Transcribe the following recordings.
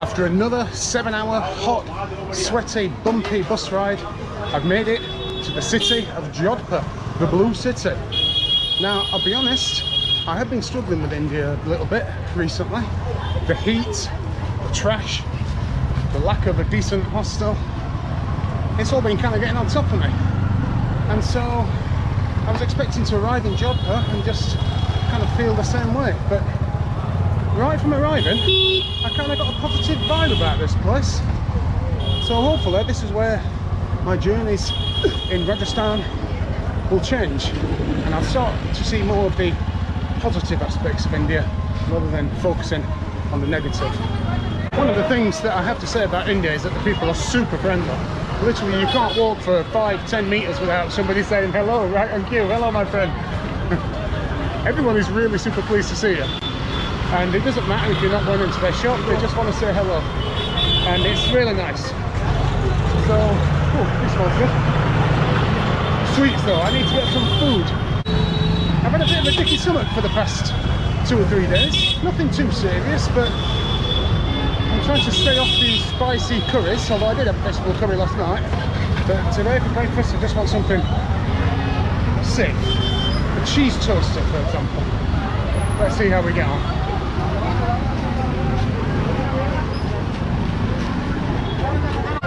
After another 7-hour hot, sweaty, bumpy bus ride, I've made it to the city of Jodhpur, the Blue City. Now, I'll be honest, I have been struggling with India a little bit recently. The heat, the trash, the lack of a decent hostel, it's all been kind of getting on top of me. And so I was expecting to arrive in Jodhpur and just kind of feel the same way, but right from arriving, I kind of got a positive vibe about this place. So hopefully this is where my journeys in Rajasthan will change, and I'll start to see more of the positive aspects of India rather than focusing on the negative. One of the things that I have to say about India is that the people are super friendly. Literally, you can't walk for 5-10 meters without somebody saying hello right on cue. Hello, my friend. Everyone is really super pleased to see you. And it doesn't matter if you're not going into their shop, they just want to say hello. And it's really nice. So, this smells good. Sweets though, I need to get some food. I've had a bit of a dicky stomach for the past 2 or 3 days. Nothing too serious, but I'm trying to stay off these spicy curries, although I did have a vegetable curry last night. But today for breakfast I just want something safe. A cheese toaster, for example. Let's see how we get on.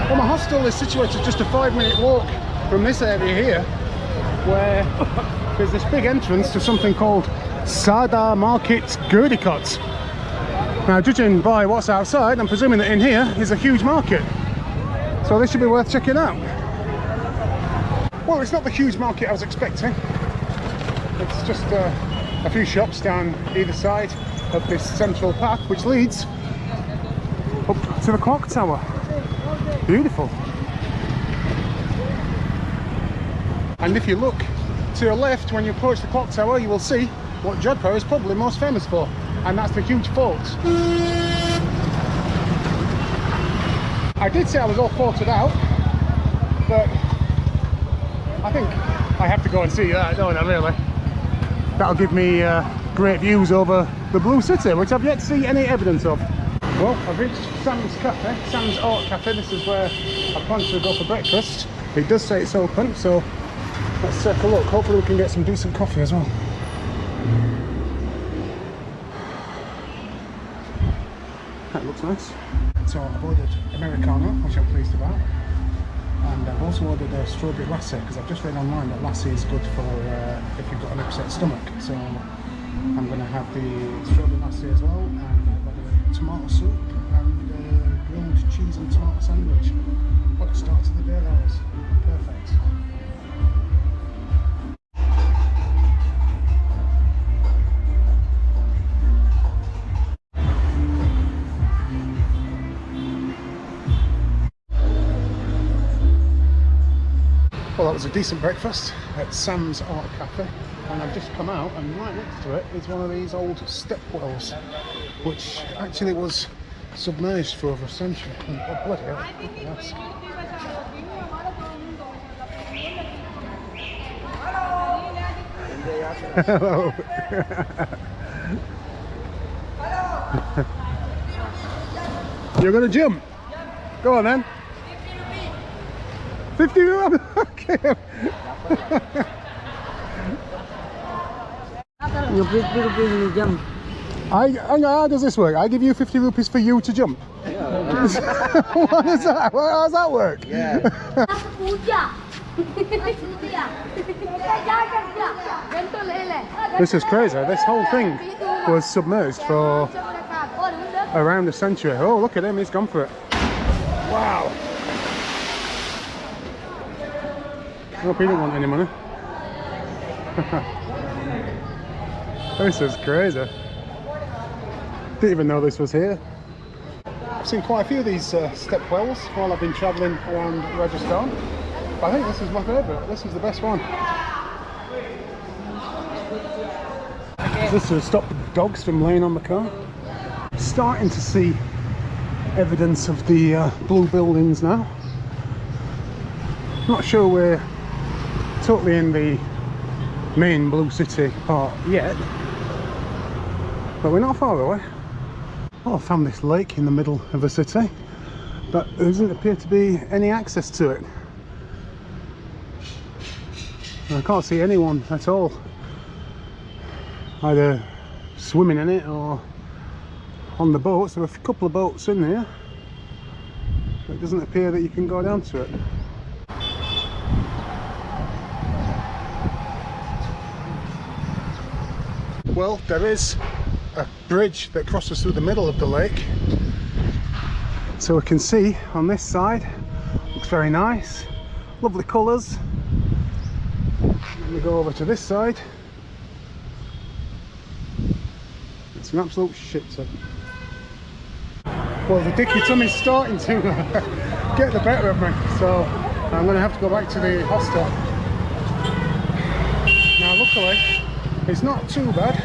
Well, my hostel is situated just a 5-minute walk from this area here, where there's this big entrance to something called Sada Market Gurdikot. Now, judging by what's outside, I'm presuming that in here is a huge market. So this should be worth checking out. Well, it's not the huge market I was expecting. It's just a few shops down either side of this central path, which leads up to the clock tower. Beautiful. And if you look to your left when you approach the clock tower, you will see what Jodhpur is probably most famous for, and that's the huge fort. I did say I was all forted out, but I think I have to go and see that, don't I, really? That'll give me great views over the Blue City, which I've yet to see any evidence of. Well, I've reached Sam's Cafe, Sam's Art Cafe. This is where I plan to go for breakfast. It does say it's open, so let's take a look. Hopefully we can get some decent coffee as well. That looks nice. So I've ordered Americano, which I'm pleased about. And I've also ordered a strawberry lassi, because I've just read online that lassi is good for if you've got an upset stomach. So I'm going to have the strawberry lassi as well, and I've ordered a tomato soup and grilled cheese and tomato sandwich. What a start to the day that is. Perfect. Well, that was a decent breakfast at Sam's Art Cafe, and I've just come out, and right next to it is one of these old Stepwells, which actually was submerged for over a century. Oh, bloody hell. Yes. Hello. You're going to jump? Go on then. 50 rupees? Okay. You 50 rupees you jump. How does this work? I give you 50 rupees for you to jump? Yeah. What is that? How does that work? Yeah. This is crazy. This whole thing was submerged for around a century. Oh, look at him. He's gone for it. Wow. I hope he didn't want any money. This is crazy. Didn't even know this was here. I've seen quite a few of these Stepwells while I've been travelling around Rajasthan. But I think this is my favourite. This is the best one. This will stop dogs from laying on the car. Starting to see evidence of the blue buildings now. Not sure we're totally in the main Blue City part yet, but we're not far away. Oh, I found this lake in the middle of the city, but there doesn't appear to be any access to it. And I can't see anyone at all, either swimming in it or on the boats. There are a couple of boats in here, but it doesn't appear that you can go down to it. Well, there is a bridge that crosses through the middle of the lake, so we can see on this side. Looks very nice, lovely colours. We go over to this side. It's an absolute shit show. Well, the dicky tummy's starting to get the better of me, so I'm going to have to go back to the hostel. Now, luckily, it's not too bad,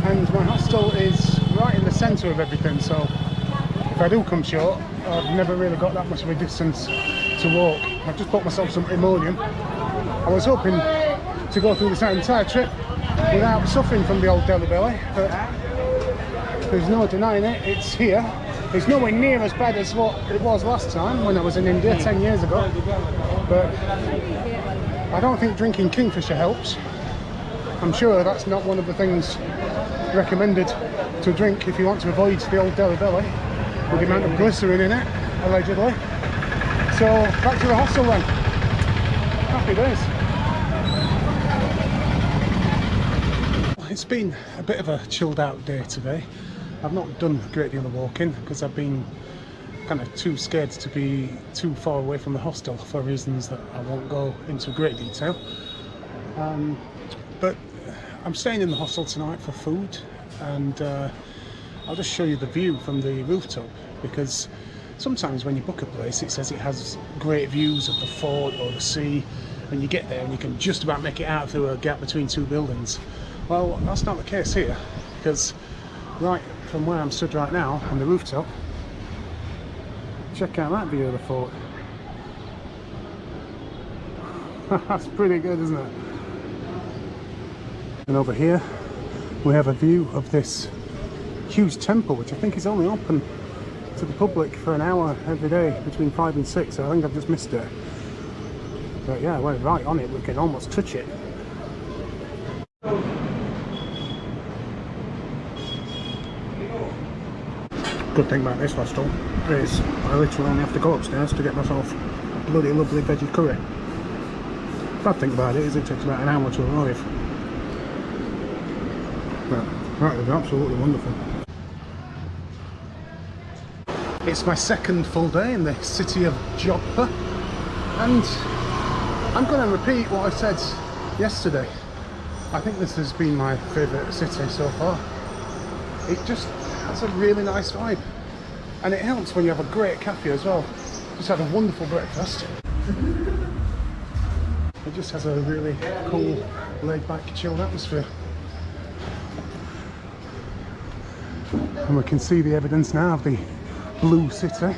and my hostel is right in the centre of everything, so if I do come short, I've never really got that much of a distance to walk. I've just bought myself some Imodium. I was hoping to go through this entire trip without suffering from the old deli belly, but there's no denying it. It's here. It's nowhere near as bad as what it was last time when I was in India 10 years ago, but I don't think drinking Kingfisher helps. I'm sure that's not one of the things recommended to drink if you want to avoid the old deli belly, with the amount of glycerin in it, allegedly. So back to the hostel then. Happy days. It's been a bit of a chilled out day today. I've not done a great deal of walking because I've been kind of too scared to be too far away from the hostel for reasons that I won't go into great detail. But I'm staying in the hostel tonight for food, and I'll just show you the view from the rooftop, because sometimes when you book a place it says it has great views of the fort or the sea, and you get there and you can just about make it out through a gap between two buildings. Well, that's not the case here, because right from where I'm stood right now on the rooftop, check out that view of the fort. That's pretty good, isn't it? And over here we have a view of this huge temple, which I think is only open to the public for an hour every day between 5 and 6, so I think I've just missed it. But yeah, we're right on it, we can almost touch it. Good thing about this hostel is I literally only have to go upstairs to get myself a bloody lovely veggie curry. Bad thing about it is it takes about an hour to arrive. But right, it's absolutely wonderful. It's my second full day in the city of Jodhpur, and I'm going to repeat what I said yesterday. I think this has been my favourite city so far. It just has a really nice vibe, and it helps when you have a great cafe as well. Just had a wonderful breakfast. It just has a really cool, laid-back, chilled atmosphere. And we can see the evidence now of the blue city.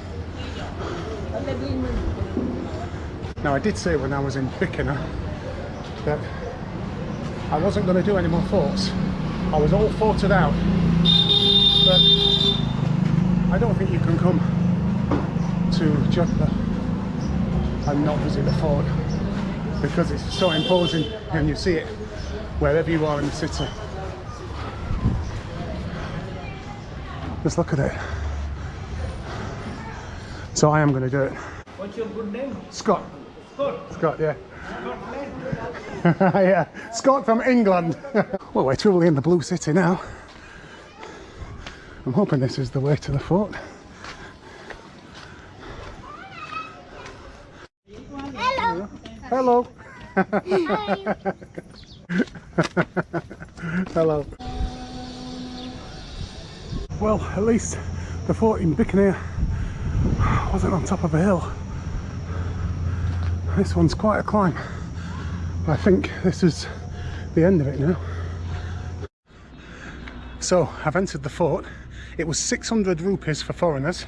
Now, I did say when I was in Bikaner that I wasn't going to do any more forts. I was all forted out. But I don't think you can come to Jodhpur and not visit the fort, because it's so imposing and you see it wherever you are in the city. Just look at it. So I am going to do it. What's your good name? Scott. Scott. Scott, yeah. Scotland. Yeah, Scott from England. Well, we're truly in the blue city now. I'm hoping this is the way to the fort. Hello. Hello. Hi. Hello. Well, at least the fort in Bikaner wasn't on top of a hill. This one's quite a climb. I think this is the end of it now. So I've entered the fort. It was 600 rupees for foreigners,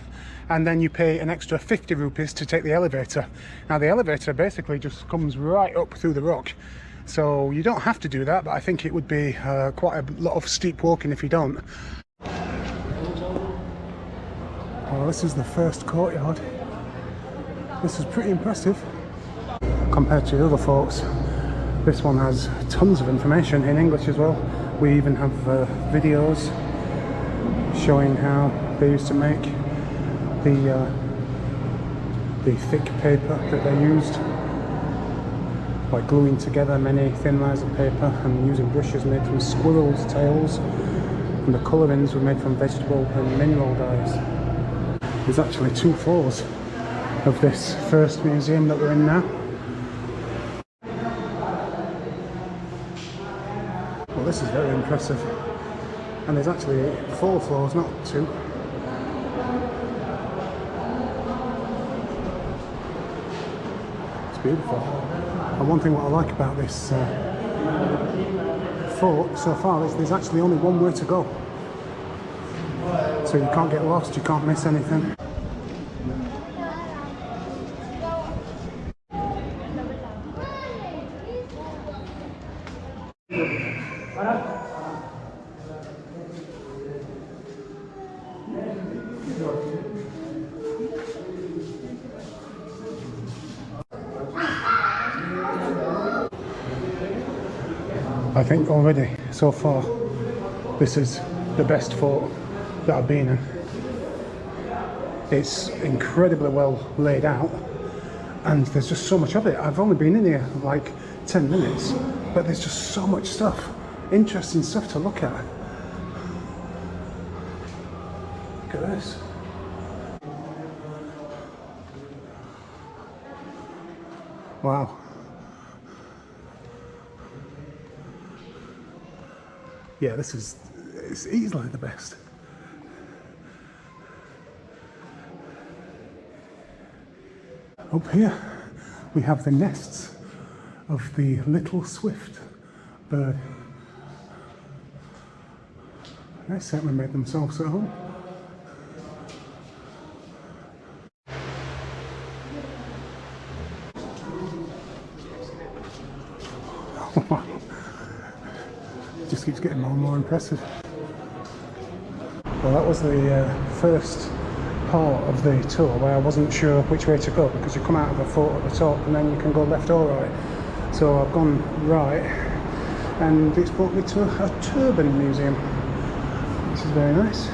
and then you pay an extra 50 rupees to take the elevator. Now the elevator basically just comes right up through the rock, so you don't have to do that, but I think it would be quite a lot of steep walking if you don't. Well, this is the first courtyard. This is pretty impressive compared to the other forts. This one has tons of information in English as well. We even have videos showing how they used to make the thick paper that they used, by gluing together many thin layers of paper and using brushes made from squirrels' tails, and the colourings were made from vegetable and mineral dyes. There's actually 2 floors of this first museum that we're in now. Well, this is very impressive, and there's actually 4 floors, not 2. It's beautiful. And one thing what I like about this fort so far is there's actually only one way to go. So you can't get lost, you can't miss anything. I think already, so far, this is the best fort that I've been in. It's incredibly well laid out, and there's just so much of it. I've only been in here like 10 minutes, but there's just so much stuff, interesting stuff to look at. Look at this. Wow. Yeah, it's easily the best. Up here we have the nests of the little swift bird. They certainly made themselves at home. Just keeps getting more and more impressive. Well, that was the first part of the tour where I wasn't sure which way to go, because you come out of a fort at the top and then you can go left or right. So I've gone right, and it's brought me to a turban museum. This is very nice.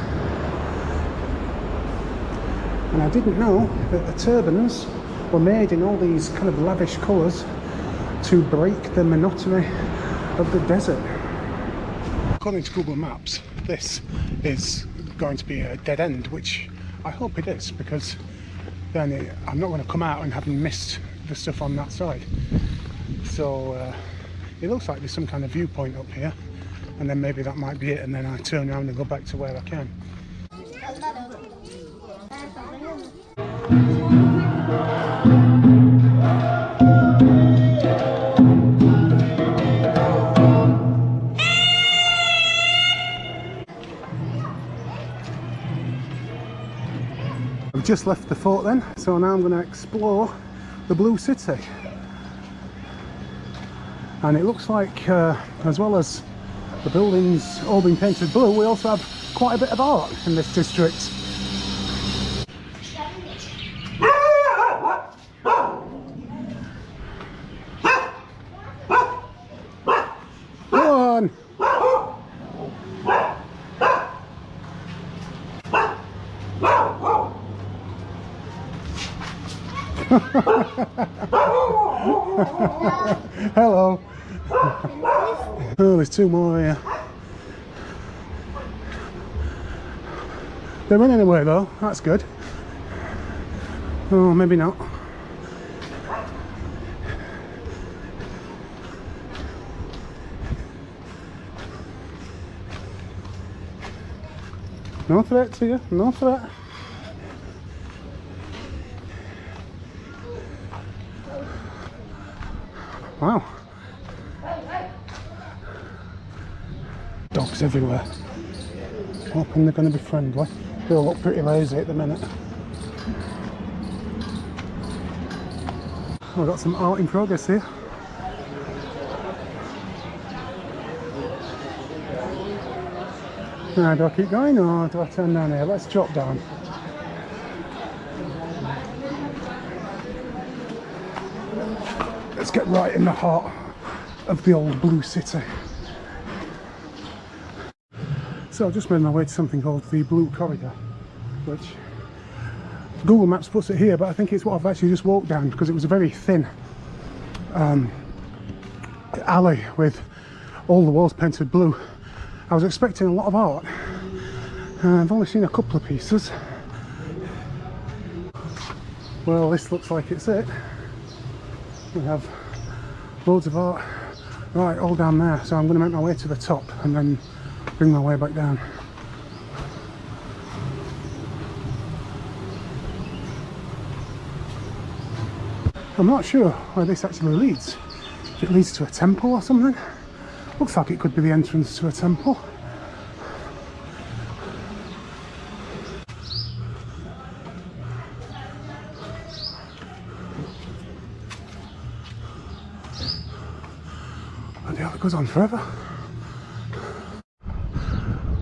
And I didn't know that the turbans were made in all these kind of lavish colours to break the monotony of the desert. According to Google Maps, this is going to be a dead end, which I hope it is, because then I'm not going to come out and having missed the stuff on that side. So it looks like there's some kind of viewpoint up here, and then maybe that might be it, and then I turn around and go back to where I came. I've just left the fort then, so now I'm going to explore the Blue City. And it looks like, as well as the buildings all being painted blue, we also have quite a bit of art in this district. Go on! Hello. Oh, there's 2 more here. They're running away though, that's good. Oh, maybe not. No threat to you, no threat. Wow. Dogs everywhere. Hoping they're going to be friendly. They all look pretty lazy at the minute. We've got some art in progress here. Now, do I keep going or do I turn down here? Let's drop down. let's get right in the heart of the old blue city. So I've just made my way to something called the Blue Corridor, which Google Maps puts it here, but I think it's what I've actually just walked down, because it was a very thin alley with all the walls painted blue. I was expecting a lot of art, and I've only seen a couple of pieces. Well, this looks like it's it. We have loads of art right all down there, so I'm going to make my way to the top and then bring my way back down. I'm not sure where this actually leads. If it leads to a temple or something. Looks like it could be the entrance to a temple. Bloody hell, it goes on forever.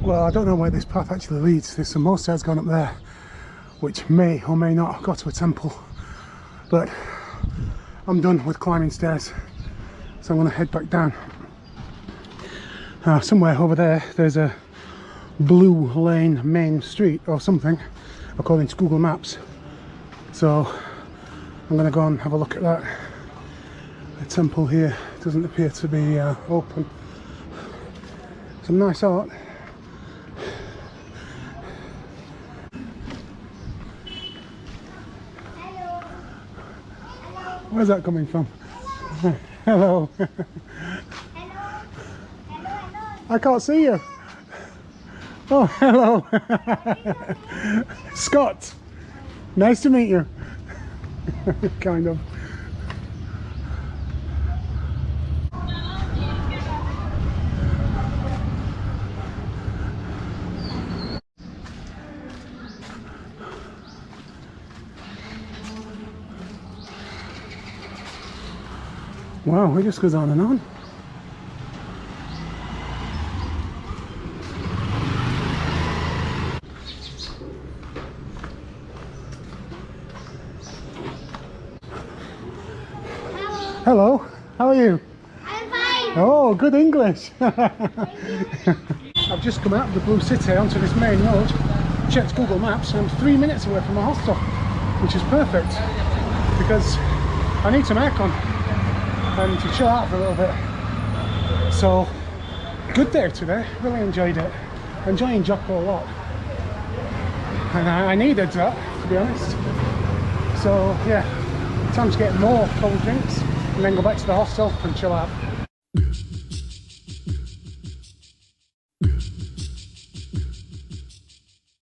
Well, I don't know where this path actually leads. There's some more stairs going up there, which may or may not go to a temple. But I'm done with climbing stairs, so I'm going to head back down. Somewhere over there, there's a Blue Lane main street or something, according to Google Maps. So I'm going to go and have a look at that. The temple here doesn't appear to be open. Some nice art. Where's that coming from? Hello. I can't see you. Oh, hello. Scott. Nice to meet you. Kind of. Wow, it just goes on and on. Hello, how are you? I'm fine. Oh, good English. I've just come out of the Blue City onto this main road, checked Google Maps, and I'm 3 minutes away from my hostel, which is perfect because I need some aircon and to chill out for a little bit. So, good day today, really enjoyed it. Enjoying Jodhpur a lot. And I needed that, to be honest. So, yeah, time to get more cold drinks and then go back to the hostel and chill out. Yes.